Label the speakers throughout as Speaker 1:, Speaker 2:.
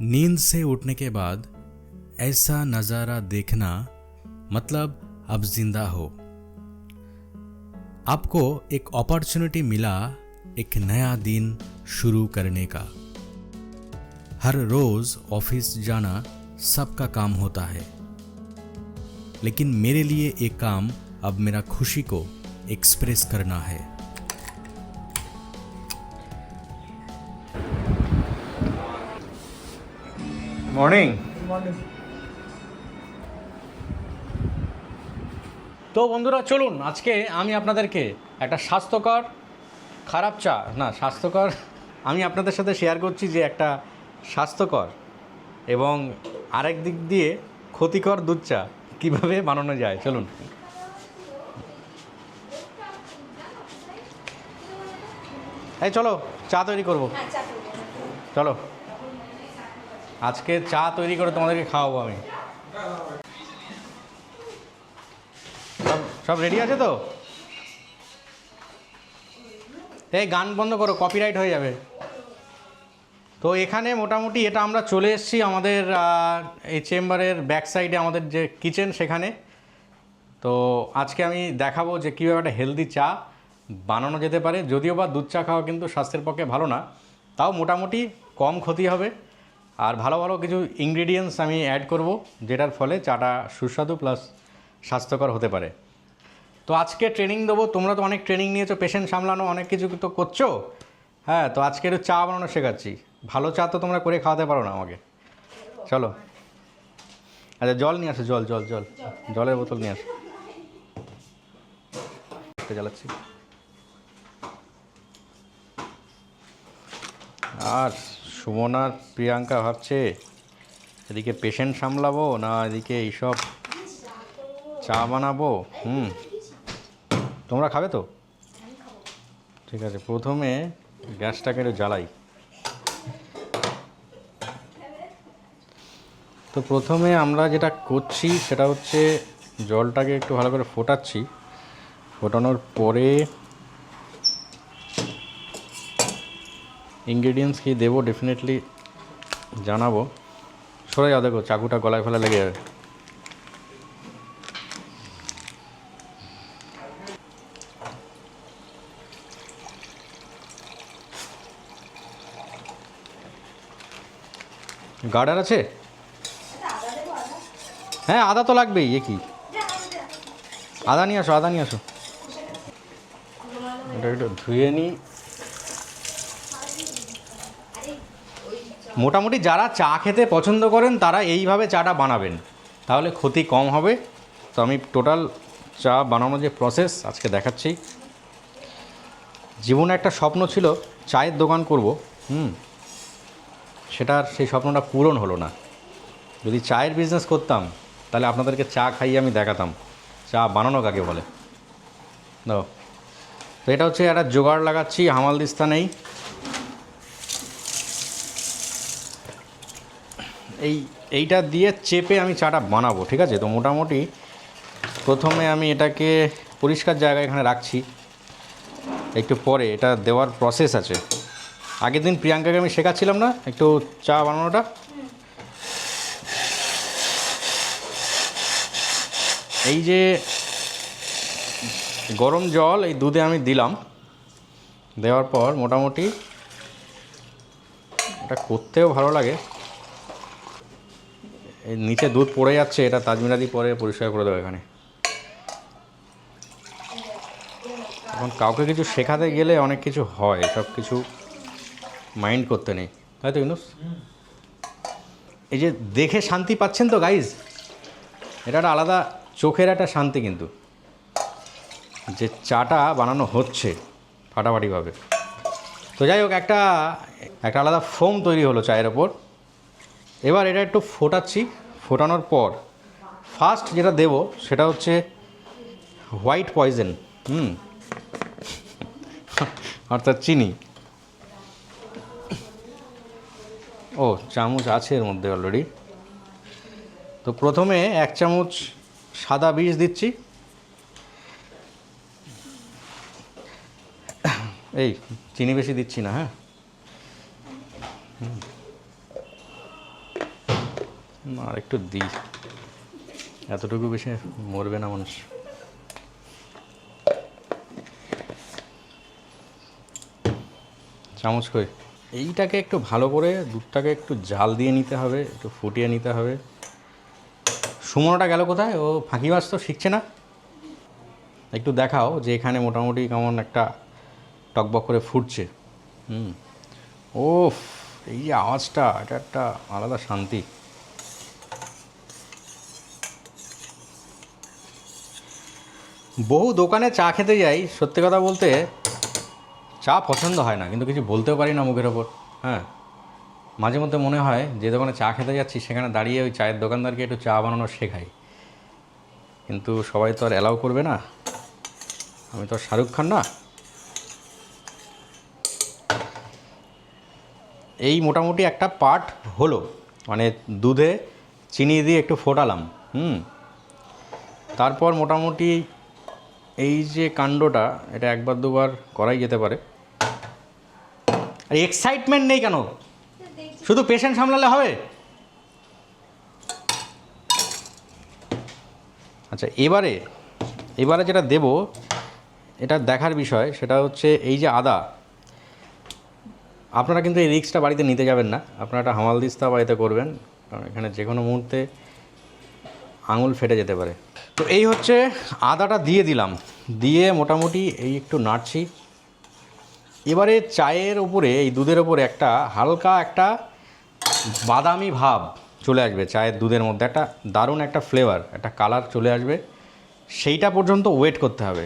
Speaker 1: नींद से उठने के बाद ऐसा नज़ारा देखना मतलब अब जिंदा हो। आपको एक अपॉर्चुनिटी मिला एक नया दिन शुरू करने का। हर रोज ऑफिस जाना सबका काम होता है, लेकिन मेरे लिए एक काम अब मेरा खुशी को एक्सप्रेस करना है।
Speaker 2: মর্নিং। তো বন্ধুরা চলুন আজকে আমি আপনাদেরকে একটা স্বাস্থ্যকর আমি আপনাদের সাথে শেয়ার করছি যে একটা স্বাস্থ্যকর এবং আরেক দিক দিয়ে ক্ষতিকর দুধ চা কীভাবে বানানো যায়। চলুন। এই চলো চা তৈরি করব। চলো আজকে চা তৈরি করে তোমাদেরকে খাওয়াবো আমি। সব রেডি আছে তো? এই গান বন্ধ করো, কপিরাইট হয়ে যাবে। তো এখানে মোটামুটি এটা আমরা চলে এসেছি আমাদের এই চেম্বারের ব্যাক সাইডে আমাদের যে কিচেন সেখানে। তো আজকে আমি দেখাবো যে কীভাবে একটা হেলদি চা বানানো যেতে পারে। যদিও বা দুধ চা খাওয়া কিন্তু স্বাস্থ্যের পক্ষে ভালো না, তাও মোটামুটি কম ক্ষতি হবে। আর ভালো ভালো কিছু ইনগ্রিডিয়েন্টস আমি অ্যাড করব, যেটার ফলে চাটা সুস্বাদু প্লাস স্বাস্থ্যকর হতে পারে। তো আজকে ট্রেনিং দেবো। তোমরা তো অনেক ট্রেনিং নিয়েছো, পেশেন্ট সামলানো অনেক কিছু তো করছো। হ্যাঁ, তো আজকে একটু চা বানানো শেখাচ্ছি। ভালো চা তো তোমরা করে খাওয়াতে পারো না আমাকে। চলো। আচ্ছা জল নিয়ে আসো, জল জল জল জলের বোতল নিয়ে আসো। জ্বালাচ্ছি। আর সুমন আর প্রিয়াঙ্কা ভাবছে এদিকে পেশেন্ট সামলাবো না এদিকে এইসব চা বানাবো। তোমরা খাবে তো? ঠিক আছে, প্রথমে গ্যাসটাকে একটু জ্বালাই। তো প্রথমে আমরা যেটা করছি সেটা হচ্ছে জলটাকে একটু ভালো করে ফোটাচ্ছি। ফোটানোর পরে ইনগ্রিডিয়েন্টস কী দেবো ডেফিনেটলি জানাবো। সরে যাও, দেখো চাকুটা গলায় ফেলা লেগে যাবে। গার্ডার আছে? হ্যাঁ আদা তো লাগবেই। এ কি, আদা নিয়ে আসো, আদা নিয়ে আসো। এটা একটু ধুয়ে নিই। মোটামুটি যারা চা খেতে পছন্দ করেন তারা এইভাবে চাটা বানাবেন, তাহলে ক্ষতি কম হবে। তো আমি টোটাল চা বানানোর যে প্রসেস আজকে দেখাচ্ছি। জীবনে একটা স্বপ্ন ছিল চায়ের দোকান করব, সেটার সেই স্বপ্নটা পূরণ হলো না। যদি চায়ের বিজনেস করতাম তাহলে আপনাদেরকে চা খাইয়ে আমি দেখাতাম চা বানানো কাকে বলে। দাও। তো এটা হচ্ছে একটা জোগাড় লাগাচ্ছি, হামালদিস্তা নেই। এইটা দিয়ে চেপে আমি চাটা বানাবো, ঠিক আছে? তো মোটামুটি প্রথমে আমি এটাকে পরিষ্কার জায়গায় এখানে রাখছি। একটু পরে এটা দেওয়ার প্রসেস আছে। আগের দিন প্রিয়াঙ্কাকে আমি শেখাচ্ছিলাম না একটু চা বানানোটা। এই যে গরম জল এই দুধে আমি দিলাম, দেওয়ার পর মোটামুটি এটা করতেও ভালো লাগে। এই নিচে দুধ পড়ে যাচ্ছে, এটা তাজমিরা দিয়ে পরে পরিষ্কার করে দেবো এখানে। এখন কাউকে কিছু শেখাতে গেলে অনেক কিছু হয়, সব কিছু মাইন্ড করতে নেই, তাই তো ইউনুস? এই যে দেখে শান্তি পাচ্ছেন তো গাইজ, এটা একটা আলাদা চোখের একটা শান্তি কিন্তু, যে চাটা বানানো হচ্ছে ফাটাফাটিভাবে। তো যাই হোক, একটা আলাদা ফোম তৈরি হলো চায়ের ওপর। এবার এটা একটু ফোটাচ্ছি। ফোটানোর পর ফার্স্ট যেটা দেব সেটা হচ্ছে হোয়াইট পয়জন, অর্থাৎ চিনি। ও চামচ আছে এর মধ্যে অলরেডি। তো প্রথমে 1 চামচ সাদা বীজ দিচ্ছি। এই চিনি বেশি দিচ্ছি না, হ্যাঁ। আর একটু দিই, এতটুকু বেশি মরবে না মানুষ। চামচ কই, এইটাকে একটু ভালো করে দুধটাকে একটু জাল দিয়ে নিতে হবে, একটু ফুটিয়ে নিতে হবে। সুমনটা গেল কোথায়? ও ফাঁকিবাজ তো শিখছে না। একটু দেখাও যে এখানে মোটামুটি কেমন একটা টকবক করে ফুটছে। ও, এই যে আওয়াজটা, এটা একটা আলাদা শান্তি। বহু দোকানে চা খেতে যাই, সত্যি কথা বলতে চা পছন্দ হয় না, কিন্তু কিছু বলতেও পারি না মুখের ওপর। হ্যাঁ, মাঝে মধ্যে মনে হয় যে দোকানে চা খেতে যাচ্ছি সেখানে দাঁড়িয়ে ওই চায়ের দোকানদারকে একটু চা বানানো শেখাই, কিন্তু সবাই তো আর অ্যালাউ করবে না, আমি তো আর শাহরুখ খান না। এই মোটামুটি একটা পার্ট হলো, মানে দুধে চিনি দিয়ে একটু ফোটালাম। তারপর মোটামুটি এই যে কাণ্ডটা, এটা একবার দুবার করাই যেতে পারে। আর এক্সাইটমেন্ট নেই কেন? শুধু পেশেন্ট সামলালে হবে? আচ্ছা, এবারে যেটা দেব, এটা দেখার বিষয়, সেটা হচ্ছে এই যে আদা। আপনারা কিন্তু এই রিস্কটা বাড়িতে নিতে যাবেন না, আপনারা একটা হামালদিস্তা বাড়িতে করবেন, কারণ এখানে যে কোনো মুহূর্তে আঙুল ফেটে যেতে পারে। তো এই হচ্ছে আদাটা দিয়ে দিলাম, দিয়ে মোটামুটি এই একটু নাড়ছি। এবারে চায়ের উপরে, এই দুধের উপরে একটা হালকা একটা বাদামি ভাব চলে আসবে, চায়ের দুধের মধ্যে একটা দারুণ একটা ফ্লেভার, একটা কালার চলে আসবে, সেইটা পর্যন্ত ওয়েট করতে হবে।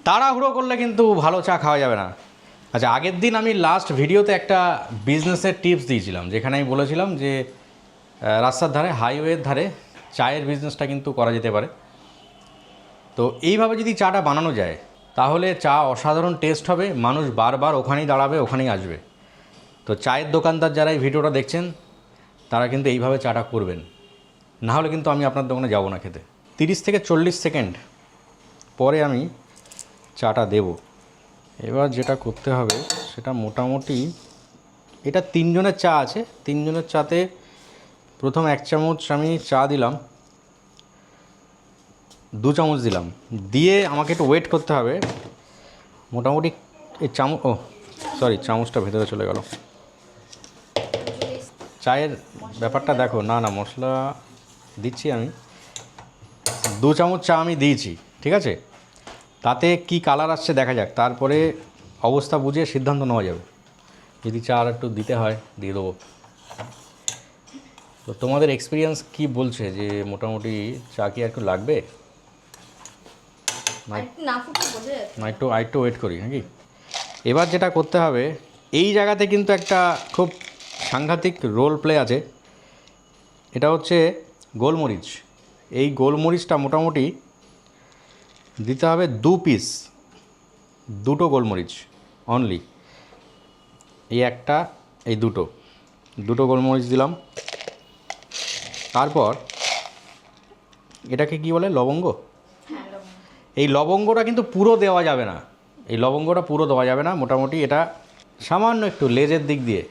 Speaker 2: তাড়াহুড়ো করলে কিন্তু ভালো চা খাওয়া যাবে না। আচ্ছা, আগের দিন আমি লাস্ট ভিডিওতে একটা বিজনেসের টিপস দিয়েছিলাম, যেখানে আমি বলেছিলাম যে রাস্তার ধারে, হাইওয়ের ধারে চায়ের বিজনেসটা কিন্তু করা যেতে পারে। তো এইভাবে যদি চাটা বানানো যায় তাহলে চা অসাধারণ টেস্ট হবে, মানুষ বারবার ওখানেই দাঁড়াবে, ওখানেই আসবে। তো চায়ের দোকানদার যারা এই ভিডিওটা দেখছেন তারা কিন্তু এইভাবে চাটা করবেন, না হলে কিন্তু আমি আপনার দোকানে যাব না খেতে। 30 থেকে 40 সেকেন্ড পরে আমি চাটা দেব। এবার যেটা করতে হবে সেটা মোটামুটি, এটা 3 জনের চা আছে, 3 জনের চাতে প্রথম 1 চামচ আমি চা দিলাম, 2 চামচ দিলাম, দিয়ে আমাকে একটু ওয়েট করতে হবে মোটামুটি। এই চামচটা ভেতরে চলে গেল। চায়ের ব্যাপারটা দেখো, না মশলা দিচ্ছি আমি, 2 চামচ চা আমি দিয়েছি, ঠিক আছে? তাতে কি কালার আসছে দেখা যাক, তারপরে অবস্থা বুঝে সিদ্ধান্ত নেওয়া যাবে। যদি চা আর একটু দিতে হয় দিয়ে দেবো। তো তোমাদের এক্সপিরিয়েন্স কি বলছে যে মোটামুটি চা কি আর একটু লাগবে, না একটু ওয়েট করি নাকি? এবার যেটা করতে হবে, এই জায়গাতে কিন্তু একটা খুব সাংঘাতিক রোল প্লে আছে, এটা হচ্ছে গোলমরিচ। এই গোলমরিচটা মোটামুটি দিতে হবে 2 পিস, 2টো গোলমরিচ অনলি। এই একটা, এই দুটো গোলমরিচ দিলাম। তারপর এটাকে কি বলে, লবঙ্গ। এই লবঙ্গটা কিন্তু পুরো দেওয়া যাবে না, মোটামুটি এটা সামান্য একটু লেজের দিক দিয়ে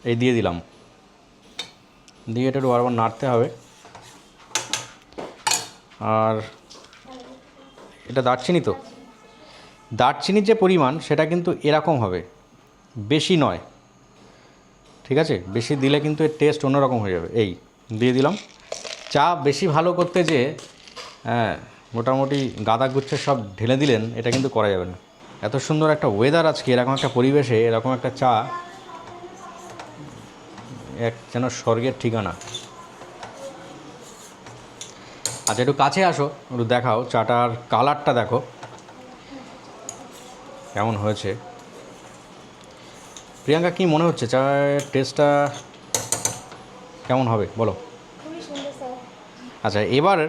Speaker 2: এই দিয়ে দিলাম, দিয়ে এটা একটু বারবার নাড়তে হবে। আর এটা দারচিনির যে পরিমাণ সেটা কিন্তু এরকম হবে, বেশি নয়, ঠিক আছে? বেশি দিলে কিন্তু এর টেস্ট অন্যরকম হয়ে যাবে। এই দিয়ে দিলাম। চা বেশি ভালো করতে যে মোটামুটি গাদা গুচ্ছে সব ঢেলে দিলেন, এটা কিন্তু করা যাবে না। এত সুন্দর একটা ওয়েদার আজকে, এরকম একটা পরিবেশে এরকম একটা চা যেন স্বর্গের ঠিকানা। আচ্ছা, একটু কাছে আসো, একটু দেখাও চাটার কালারটা, দেখো কেমন হয়েছে। প্রিয়াঙ্কা, কি মনে হচ্ছে চায়ের টেস্টটা কেমন হবে বলো? আচ্ছা, এবার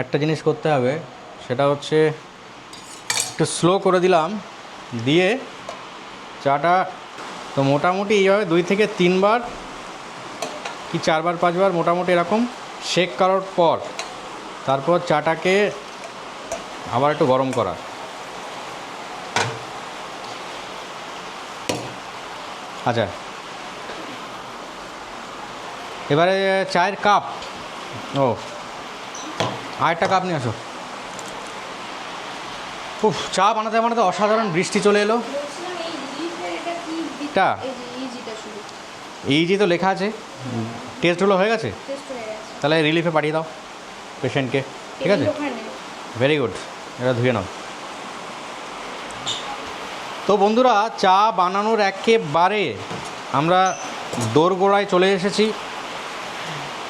Speaker 2: একটা জিনিস করতে হবে, সেটা হচ্ছে একটু স্লো করে দিলাম, দিয়ে চাটা তো মোটামুটি এইভাবে 2 থেকে 3 বার কি 4 বার 5 বার মোটামুটি এরকম শেক করার পর তারপর চাটাকে আবার একটু গরম করা। আচ্ছা, এবারে চায়ের কাপ, ও আরেকটা কাপ নিয়ে আসো। উফ, চা বানাতে বানাতে অসাধারণ বৃষ্টি চলে এলো।
Speaker 3: বলছিলাম এই রিলিফের এটা কি
Speaker 2: এটা?
Speaker 3: এই যে ইজিটা শুধু
Speaker 2: এই তো লেখা আছে, টেস্টগুলো হয়ে গেছে,
Speaker 3: টেস্ট হয়ে গেছে।
Speaker 2: তাহলে রিলিফে পাঠিয়ে দাও পেশেন্টকে, ঠিক আছে?
Speaker 3: টেবিল ওখানে।
Speaker 2: ভেরি গুড, এটা ধুয়ে নাও। তো বন্ধুরা, চা বানানোর একেবারে আমরা দোরগোড়ায় চলে এসেছি।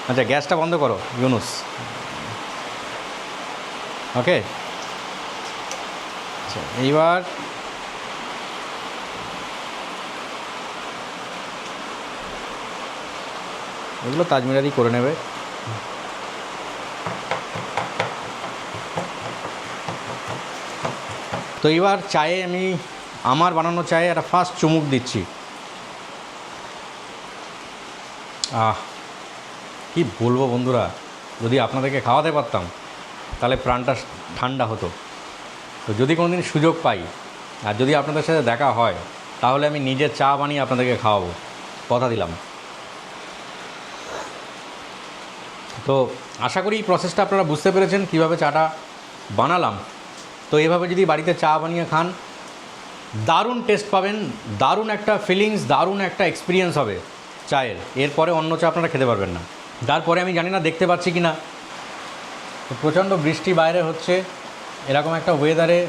Speaker 2: আচ্ছা, গ্যাসটা বন্ধ করো ইউনুস। ওকে, আচ্ছা এইবার এগুলো তাজমিরারই করে নেবে। তো এবার চায়ে আমি আমার বানানো চায়ে একটা ফার্স্ট চুমুক দিচ্ছি। কি বলবো বন্ধুরা, যদি আপনাদেরকে খাওয়াতে পারতাম তাহলে প্রাণটা ঠান্ডা হতো। তো যদি কোনো দিন সুযোগ পাই আর যদি আপনাদের সাথে দেখা হয়, তাহলে আমি নিজের চা বানিয়ে আপনাদেরকে খাওয়াবো, কথা দিলাম। তো আশা করি এই প্রসেসটা আপনারা বুঝতে পেরেছেন কীভাবে চাটা বানালাম। তো এভাবে যদি বাড়িতে চা বানিয়ে খান, দারুণ টেস্ট পাবেন, দারুণ একটা ফিলিংস, দারুণ একটা এক্সপিরিয়েন্স হবে চায়ের। এরপরে অন্য চা আপনারা খেতে পারবেন না। তারপরে আমি জানি না দেখতে পাচ্ছি কি না, তো প্রচণ্ড বৃষ্টি বাইরে হচ্ছে, এরকম একটা ওয়েদারে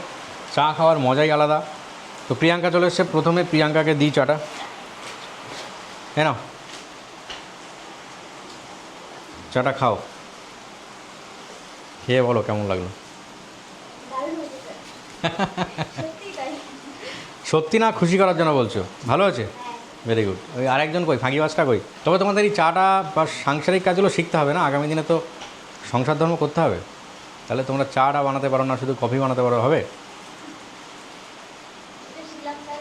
Speaker 2: চা খাওয়ার মজাই আলাদা। তো প্রিয়াঙ্কা চলে এসছে, প্রথমে প্রিয়াঙ্কাকে দিই চাটা। হ্যাঁ, নাও চাটা খাও, খেয়ে বলো কেমন লাগলো।
Speaker 3: দারুণ হয়েছে স্যার। সত্যি তাই।
Speaker 2: সত্যি না খুশি করার জন্য বলছো? ভালো আছে, ভেরি গুড। ওই আরেকজন কই, ফাঁকিবাজটা কই? তবে তোমাদের এই চাটা বা সাংসারিক কাজগুলো শিখতে হবে না, আগামী দিনে তো সংসার ধর্ম করতে হবে। তাহলে তোমরা চাটা বানাতে পারো না, শুধু কফি বানাতে পারো, হবে?
Speaker 3: শিলাম স্যার।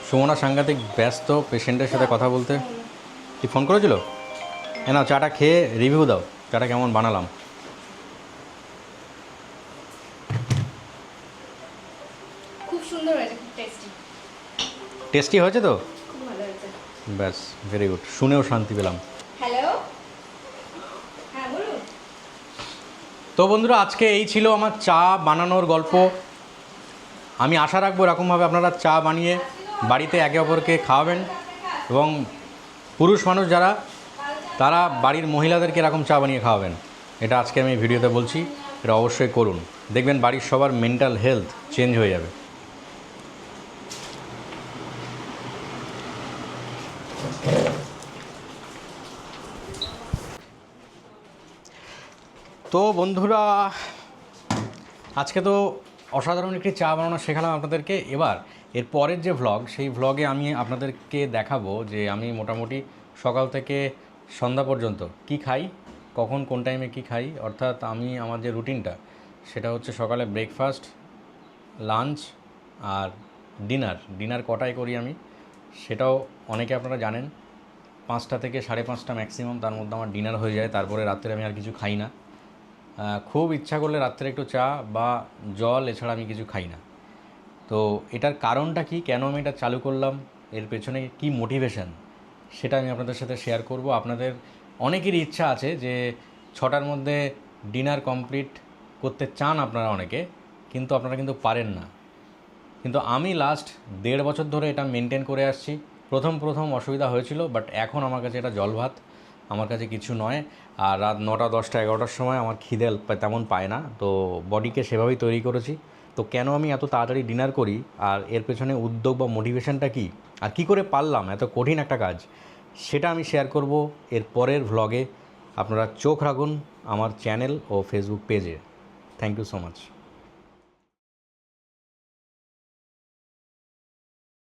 Speaker 2: সুমনা সাংঘাতিক ব্যস্ত পেশেন্টের সাথে কথা বলতে। কি ফোন করেছিল? না, চাটা খেয়ে রিভিউ দাও, চাটা কেমন বানালাম।
Speaker 3: খুব সুন্দর হয়েছে, খুব টেস্টি।
Speaker 2: টেস্টি হয়েছে তো?
Speaker 3: খুব ভালো হয়েছে।
Speaker 2: ব্যাস, ভেরি গুড, শুনেও শান্তি পেলাম।
Speaker 3: হ্যালো, হ্যাঁ বলুন।
Speaker 2: তো বন্ধুরা, আজকে এই ছিল আমার চা বানানোর গল্প। আমি আশা রাখবো এরকমভাবে আপনারা চা বানিয়ে বাড়িতে একে অপরকে খাওয়াবেন, এবং পুরুষ মানুষ যারা, তারা বাড়ির মহিলাদেরকে এরকম চা বানিয়ে খাওয়াবেন। এটা আজকে আমি ভিডিওতে বলছি, এটা অবশ্যই করুন, দেখবেন বাড়ির সবার মেন্টাল হেলথ চেঞ্জ হয়ে যাবে। তো বন্ধুরা, আজকে তো অসাধারণ একটি চা বানানো শেখালাম আপনাদেরকে। এবার এর পরের যে ভ্লগ, সেই ভ্লগে আমি আপনাদেরকে দেখাবো যে আমি মোটামুটি সকাল থেকে সন্ধ্যা পর্যন্ত কি খাই, কখন কোন টাইমে কি খাই। অর্থাৎ আমি আমার যে রুটিনটা, সেটা হচ্ছে সকালে ব্রেকফাস্ট, লাঞ্চ আর ডিনার কটায় করি আমি, সেটাও অনেকে আপনারা জানেন। 5টা থেকে 5:30 ম্যাক্সিমাম, তার মধ্যে আমার ডিনার হয়ে যায়। তারপরে রাত্রে আমি আর কিছু খাই না। খুব ইচ্ছা করলে রাত্রে একটু চা বা জল, এছাড়া আমি কিছু খাই না। তো এটার কারণটা কি, কেন আমি এটা চালু করলাম, এর পেছনে কি মোটিভেশন, সেটা আমি আপনাদের সাথে শেয়ার করব। আপনাদের অনেকেরই ইচ্ছা আছে যে 6টার মধ্যে ডিনার কমপ্লিট করতে চান আপনারা অনেকে, কিন্তু আপনারা কিন্তু পারেন না। কিন্তু আমি লাস্ট 1.5 বছর ধরে এটা মেনটেন করে আসছি। প্রথম অসুবিধা হয়েছিল, বাট এখন আমার কাছে এটা জল ভাত, আমার কাছে কিছু নয়। আর রাত 9টা, 10টা, 11টার সময় আমার খিদে তেমন পায় না, তো বডিকে সেভাবেই তৈরি করেছি। তো কেন আমি এত তাড়াতাড়ি ডিনার করি, আর এর পেছনে উদ্যোগ বা মোটিভেশনটা কী, আর কী করে পারলাম এত কঠিন একটা কাজ, সেটা আমি শেয়ার করব এর পরের ভ্লগে। আপনারা চোখ রাখুন আমার চ্যানেল ও ফেসবুক পেজে। Thank you so much.